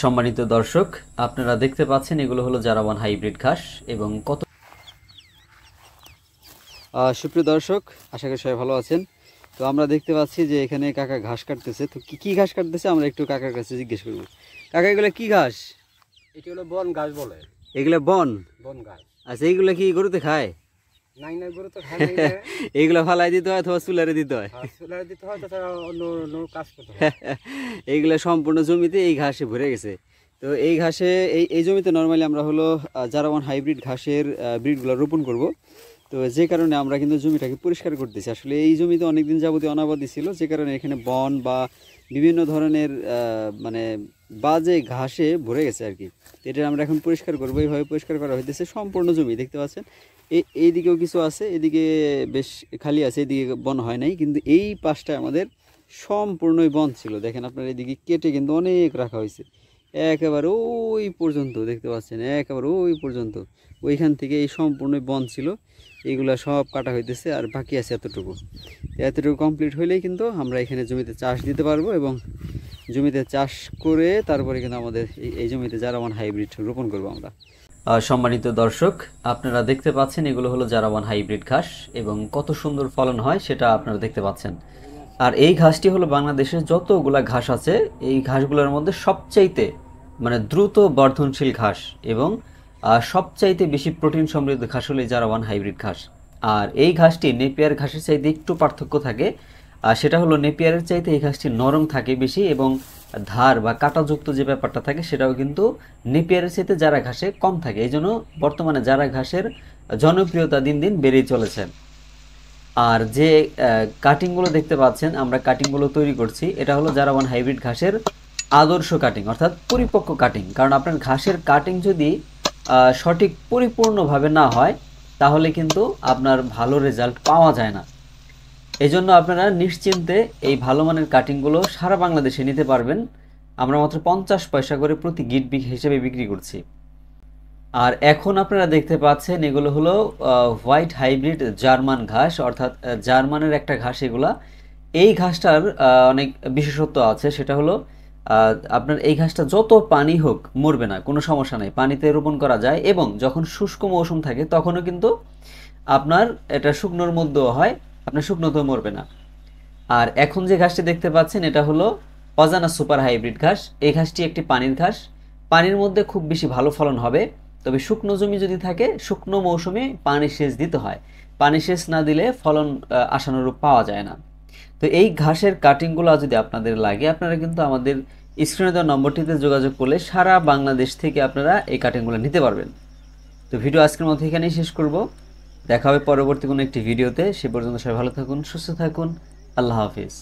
সম্মানিত দর্শক, আপনারা দেখতে পাচ্ছেন এগুলো হলো জারাওয়ান হাইব্রিড ঘাস এবং কত সুপ্রিয় দর্শক, আশা করি সবাই ভালো আছেন। তো আমরা দেখতে পাচ্ছি যে এখানে কাকা ঘাস কাটতেছে। তো কি কি ঘাস কাটতেছে আমরা একটু কাকার কাছে জিজ্ঞেস করবো। কাকা, এগুলো কি ঘাস? এটা হলো বন ঘাস বলে। এগুলো বন ঘাস। আচ্ছা, এইগুলো কি গরুতে খায়? নাই না, গরু তো খায় না। এইগুলো ফালাই দিতে হয় অথবা চুলারে দিতে হয়? চুলায় দিতে হয়, তাছাড়া অন্য অন্য কাজ করতে হয়। এইগুলো সম্পূর্ণ জমিতে এই ঘাসে ভরে গেছে। তো এই ঘাসে এই জমিতে নর্মালি আমরা হলো জারাওয়ান হাইব্রিড ঘাসের ব্রিডগুলো রোপণ করব। তো যে কারণে আমরা কিন্তু জমিটাকে পরিষ্কার করতেছি। আসলে এই জমিতে অনেকদিন যাবতীয় অনাবাদি ছিল, যে কারণে এখানে বন বা বিভিন্ন ধরনের মানে বাজে ঘাসে ভরে গেছে আর কি। তো এটা আমরা এখন পরিষ্কার করবো। এইভাবে পরিষ্কার করা হইতেছে সম্পূর্ণ জমি, দেখতে পাচ্ছেন। এইদিকেও কিছু আছে, এদিকে বেশ খালি আছে, এদিকে বন হয় নাই, কিন্তু এই পাশটা আমাদের সম্পূর্ণই বন ছিল। দেখেন আপনার, এদিকে কেটে কিন্তু অনেক রাখা হয়েছে, একেবারে ওই পর্যন্ত দেখতে পাচ্ছেন, একেবারে ওই পর্যন্ত। ওইখান থেকে এই সম্পূর্ণই বন ছিল, এইগুলা সব কাটা হইতেছে আর বাকি আছে এতটুকু। এতটুকু কমপ্লিট হইলেই কিন্তু আমরা এখানে জমিতে চাষ দিতে পারবো এবং জমিতে চাষ করে তারপরে কিন্তু আমাদের এই জমিতে জারাওয়ান হাইব্রিড রোপণ করবো আমরা। সম্মানিত দর্শক, আপনারা দেখতে পাচ্ছেন এগুলো হলো জারাওয়ান হাইব্রিড ঘাস এবং কত সুন্দর ফলন হয় সেটা আপনারা দেখতে পাচ্ছেন। আর এই ঘাসটি হলো বাংলাদেশের যতগুলা ঘাস আছে এই ঘাসগুলোর মধ্যে সবচাইতে মানে দ্রুত বর্ধনশীল ঘাস এবং সবচাইতে বেশি প্রোটিন সমৃদ্ধ ঘাস হলো এই জারাওয়ান হাইব্রিড ঘাস। আর এই ঘাসটি নেপিয়ার ঘাসের চাইতে একটু পার্থক্য থাকে, আর সেটা হলো নেপিয়ারের চাইতে এই ঘাসটি নরম থাকে বেশি এবং ধার বা কাঁটাযুক্ত যে ব্যাপারটা থাকে সেটাও কিন্তু নেপিয়ারের চাইতে জারা ঘাসে কম থাকে। এই জন্য বর্তমানে জারা ঘাসের জনপ্রিয়তা দিন দিন বেড়েই চলেছে। আর যে কাটিংগুলো দেখতে পাচ্ছেন, আমরা কাটিংগুলো তৈরি করছি, এটা হলো জারাওয়ান হাইব্রিড ঘাসের আদর্শ কাটিং, অর্থাৎ পরিপক্ক কাটিং। কারণ আপনার ঘাসের কাটিং যদি সঠিক পরিপূর্ণভাবে না হয় তাহলে কিন্তু আপনার ভালো রেজাল্ট পাওয়া যায় না। এই জন্য আপনারা নিশ্চিন্তে এই ভালো মানের কাটিংগুলো সারা বাংলাদেশে নিতে পারবেন। আমরা মাত্র 50 পয়সা করে প্রতি গিট হিসেবে বিক্রি করছি। আর এখন আপনারা দেখতে পাচ্ছেন এগুলো হলো হোয়াইট হাইব্রিড জার্মান ঘাস, অর্থাৎ জার্মানের একটা ঘাস এগুলা। এই ঘাসটার অনেক বিশেষত্ব আছে, সেটা হলো আপনার এই ঘাসটা যত পানি হোক মরবে না, কোনো সমস্যা নেই, পানিতে রোপণ করা যায় এবং যখন শুষ্ক মৌসুম থাকে তখনও কিন্তু আপনার এটা শুকনোর মধ্যেও হয়, আপনার শুকনোতেও মরবে না। আর এখন যে ঘাসটি দেখতে পাচ্ছেন এটা হলো অজানা সুপার হাইব্রিড ঘাস। এই ঘাসটি একটি পানির ঘাস, পানির মধ্যে খুব বেশি ভালো ফলন হবে, তবে শুকনো জমি যদি থাকে শুকনো মৌসুমে পানি সেচ দিতে হয়, পানি সেচ না দিলে ফলন আশানুরূপ পাওয়া যায় না। তো এই ঘাসের কাটিংগুলো যদি আপনাদের লাগে, আপনারা কিন্তু আমাদের স্ক্রিনে দেওয়া নম্বরটিতে যোগাযোগ করলে সারা বাংলাদেশ থেকে আপনারা এই কাটিংগুলো নিতে পারবেন। তো ভিডিও আজকের মধ্যে এখানেই শেষ করব, দেখা হবে পরবর্তী কোনো একটি ভিডিওতে। সে পর্যন্ত সবাই ভালো থাকুন, সুস্থ থাকুন, আল্লাহ হাফিজ।